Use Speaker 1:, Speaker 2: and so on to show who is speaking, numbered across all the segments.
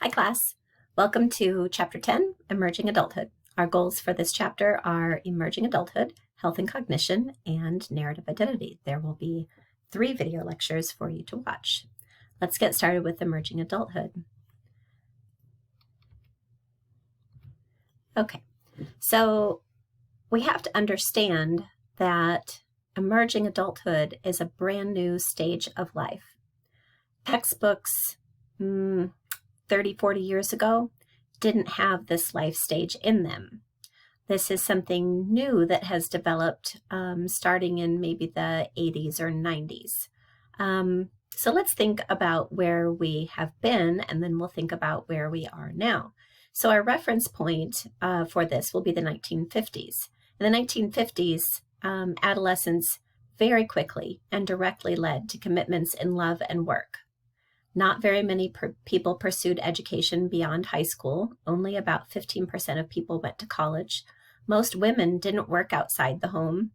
Speaker 1: Hi class, welcome to Chapter 10, Emerging Adulthood. Our goals for this chapter are Emerging Adulthood, Health and Cognition, and Narrative Identity. There will be 3 video lectures for you to watch. Let's get started with Emerging Adulthood. Okay, so we have to understand that emerging adulthood is a brand new stage of life. Textbooks 30, 40 years ago didn't have this life stage in them. This is something new that has developed starting in maybe the 80s or 90s. So let's think about where we have been, and then we'll think about where we are now. So our reference point for this will be the 1950s. In the 1950s, adolescence very quickly and directly led to commitments in love and work. Not very many people pursued education beyond high school. Only about 15% of people went to college. Most women didn't work outside the home.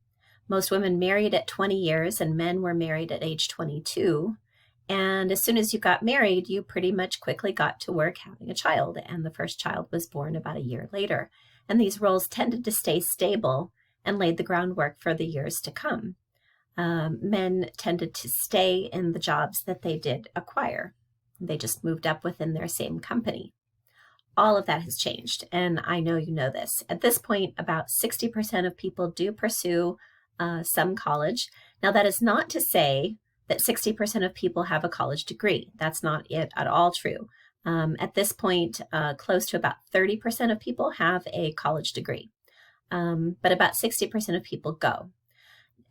Speaker 1: Most women married at 20 years and men were married at age 22. And as soon as you got married, you pretty much quickly got to work having a child. And the first child was born about a year later. And these roles tended to stay stable and laid the groundwork for the years to come. Men tended to stay in the jobs that they did acquire. They just moved up within their same company. All of that has changed, and I know you know this. At this point, about 60% of people do pursue some college. Now, that is not to say that 60% of people have a college degree. That's not at all true. At this point, close to about 30% of people have a college degree, but about 60% of people go.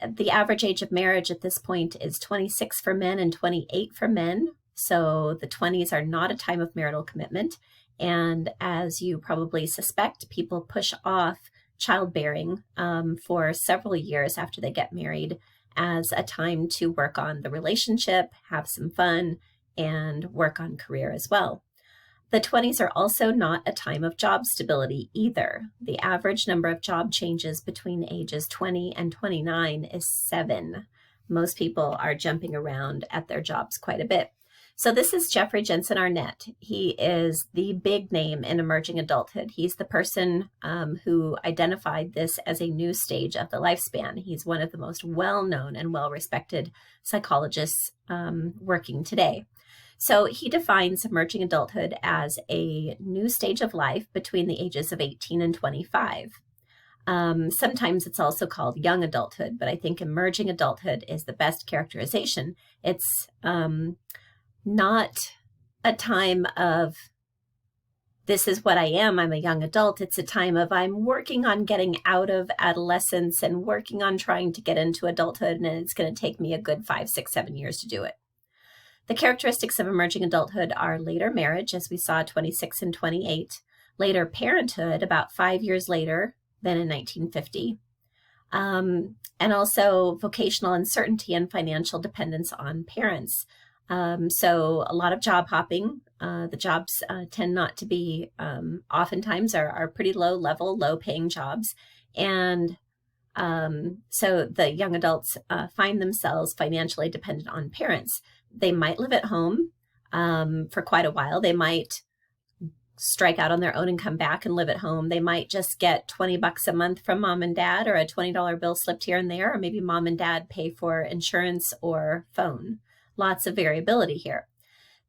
Speaker 1: The average age of marriage at this point is 26 for men and 28 for men. So the 20s are not a time of marital commitment. And as you probably suspect, people push off childbearing for several years after they get married as a time to work on the relationship, have some fun, and work on career as well. The 20s are also not a time of job stability either. The average number of job changes between ages 20 and 29 is 7. Most people are jumping around at their jobs quite a bit. So this is Jeffrey Jensen Arnett. He is the big name in emerging adulthood. He's the person who identified this as a new stage of the lifespan. He's one of the most well-known and well-respected psychologists working today. So he defines emerging adulthood as a new stage of life between the ages of 18 and 25. Sometimes it's also called young adulthood, but I think emerging adulthood is the best characterization. It's not a time of, this is what I am, I'm a young adult. It's a time of, I'm working on getting out of adolescence and working on trying to get into adulthood, and it's going to take me a good 5, 6, 7 years to do it. The characteristics of emerging adulthood are later marriage, as we saw 26 and 28, later parenthood, about 5 years later than in 1950, and also vocational uncertainty and financial dependence on parents. So a lot of job hopping. The jobs tend not to be, oftentimes are pretty low level, low paying jobs. And so the young adults find themselves financially dependent on parents. They might live at home for quite a while. They might strike out on their own and come back and live at home. They might just get $20 a month from mom and dad, or a $20 bill slipped here and there, or maybe mom and dad pay for insurance or phone. Lots of variability here.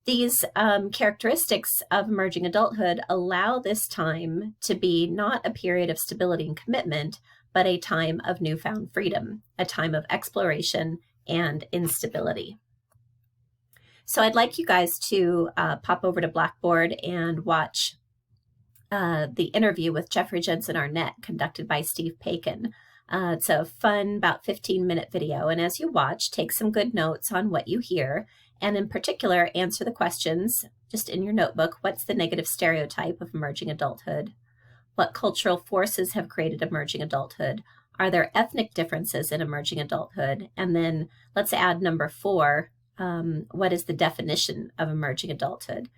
Speaker 1: These characteristics of emerging adulthood allow this time to be not a period of stability and commitment, but a time of newfound freedom, a time of exploration and instability. So I'd like you guys to pop over to Blackboard and watch the interview with Jeffrey Jensen Arnett conducted by Steve Paikin. It's a fun, about 15-minute video. And as you watch, take some good notes on what you hear. And in particular, answer the questions just in your notebook. What's the negative stereotype of emerging adulthood? What cultural forces have created emerging adulthood? Are there ethnic differences in emerging adulthood? And then let's add number 4. What is the definition of emerging adulthood?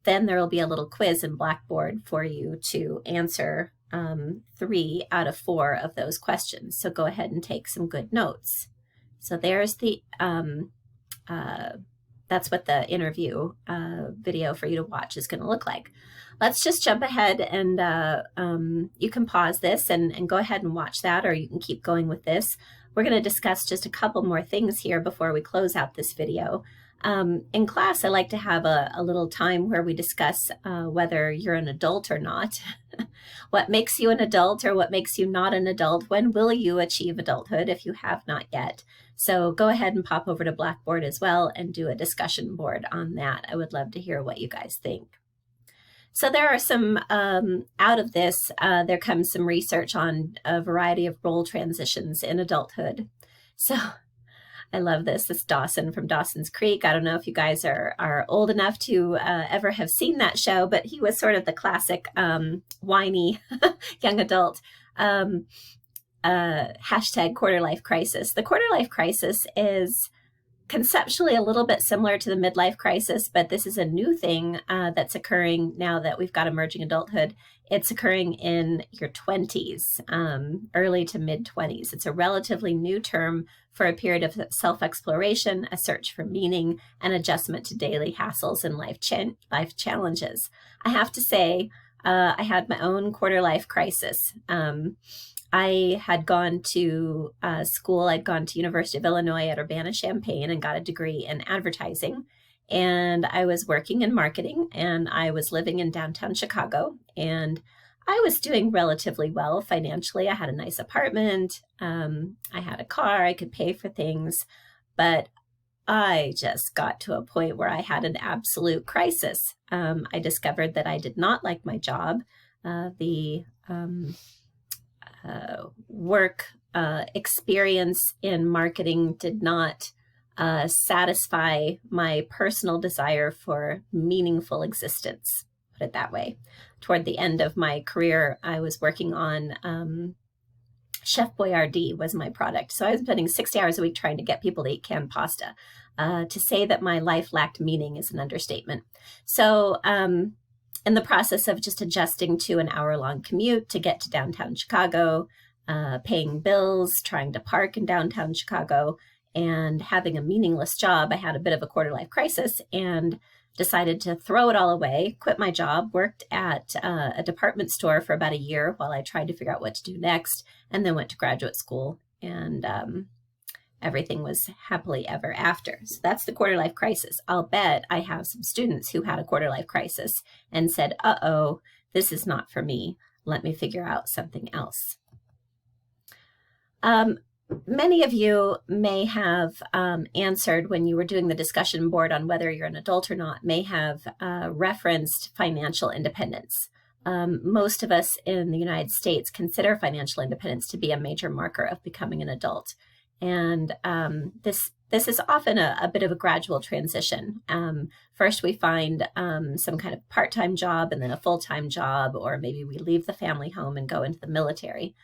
Speaker 1: Then there will be a little quiz in Blackboard for you to answer 3 out of 4 of those questions. So go ahead and take some good notes. So there's the that's what the interview video for you to watch is going to look like. Let's just jump ahead, and you can pause this and go ahead and watch that, or you can keep going with this. We're going to discuss just a couple more things here before we close out this video. In class, I like to have a little time where we discuss whether you're an adult or not. What makes you an adult or what makes you not an adult? When will you achieve adulthood if you have not yet? So go ahead and pop over to Blackboard as well and do a discussion board on that. I would love to hear what you guys think. So there are some, out of this, there comes some research on a variety of role transitions in adulthood. So I love this. This is Dawson from Dawson's Creek. I don't know if you guys are old enough to ever have seen that show, but he was sort of the classic whiny young adult. Hashtag quarter life crisis. The quarter life crisis is conceptually a little bit similar to the midlife crisis, but this is a new thing that's occurring now that we've got emerging adulthood. It's occurring in your 20s, early to mid 20s. It's a relatively new term for a period of self-exploration, a search for meaning, and adjustment to daily hassles and life challenges. I have to say, I had my own quarter life crisis. I had gone to school. I'd gone to University of Illinois at Urbana-Champaign and got a degree in advertising. And I was working in marketing, and I was living in downtown Chicago, and I was doing relatively well financially. I had a nice apartment. I had a car. I could pay for things, but I just got to a point where I had an absolute crisis. I discovered that I did not like my job. The work experience in marketing did not satisfy my personal desire for meaningful existence, put it that way. Toward the end of my career, I was working on Chef Boyardee was my product. So I was spending 60 hours a week trying to get people to eat canned pasta. To say that my life lacked meaning is an understatement. So in the process of just adjusting to an hour-long commute to get to downtown Chicago, paying bills, trying to park in downtown Chicago, and having a meaningless job, I had a bit of a quarter-life crisis and decided to throw it all away, quit my job, worked at a department store for about a year while I tried to figure out what to do next, and then went to graduate school, and everything was happily ever after. So that's the quarter life crisis. I'll bet I have some students who had a quarter life crisis and said, uh-oh, this is not for me. Let me figure out something else. Many of you may have answered when you were doing the discussion board on whether you're an adult or not, may have referenced financial independence. Most of us in the United States consider financial independence to be a major marker of becoming an adult. And this is often a bit of a gradual transition. First, we find some kind of part-time job and then a full-time job, or maybe we leave the family home and go into the military.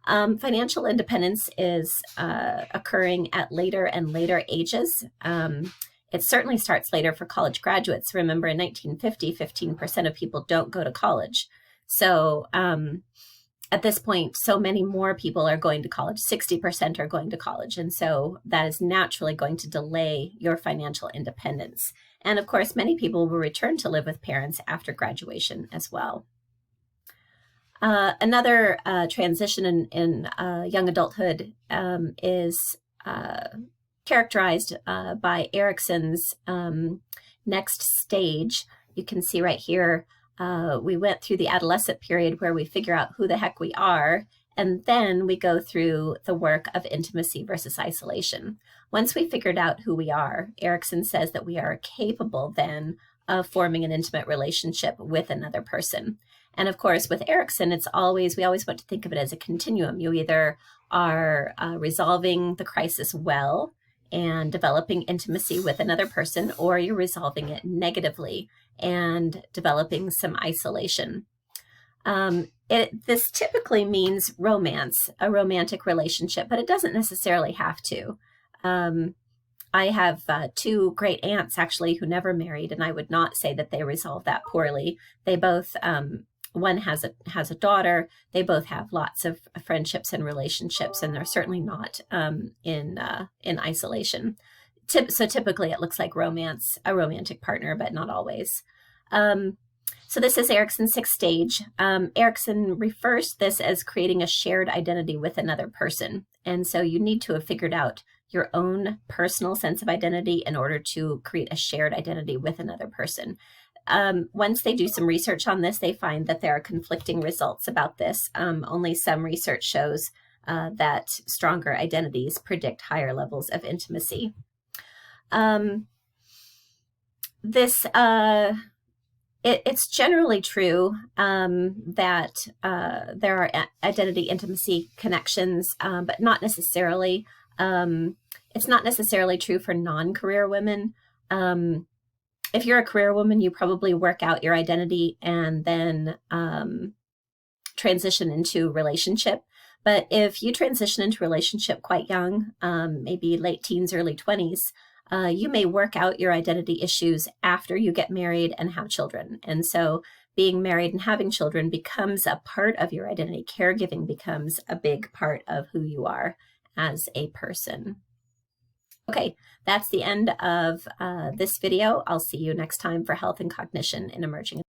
Speaker 1: Financial independence is occurring at later and later ages. It certainly starts later for college graduates. Remember, in 1950, 15% of people don't go to college. So at this point, so many more people are going to college. 60% are going to college. And so that is naturally going to delay your financial independence. And of course, many people will return to live with parents after graduation as well. Another transition in young adulthood is characterized by Erikson's next stage. You can see right here, we went through the adolescent period where we figure out who the heck we are, and then we go through the work of intimacy versus isolation. Once we figured out who we are, Erikson says that we are capable then of forming an intimate relationship with another person. And of course, with Erikson, we always want to think of it as a continuum. You either are resolving the crisis well and developing intimacy with another person, or you're resolving it negatively and developing some isolation. This typically means romance, a romantic relationship, but it doesn't necessarily have to. I have two great aunts, actually, who never married, and I would not say that they resolved that poorly. They both, one has a daughter. They both have lots of friendships and relationships, and they're certainly not in isolation. So typically it looks like romance, a romantic partner, but not always. So this is Erikson's 6th stage. Erikson refers to this as creating a shared identity with another person. And so you need to have figured out your own personal sense of identity in order to create a shared identity with another person. Once they do some research on this, they find that there are conflicting results about this. Only some research shows that stronger identities predict higher levels of intimacy. It's generally true that there are identity intimacy connections, but not necessarily. It's not necessarily true for non-career women. If you're a career woman, you probably work out your identity and then transition into relationship. But if you transition into relationship quite young, maybe late teens, early 20s, you may work out your identity issues after you get married and have children. And so being married and having children becomes a part of your identity. Caregiving becomes a big part of who you are as a person. Okay, that's the end of this video. I'll see you next time for Health and Cognition in Emerging.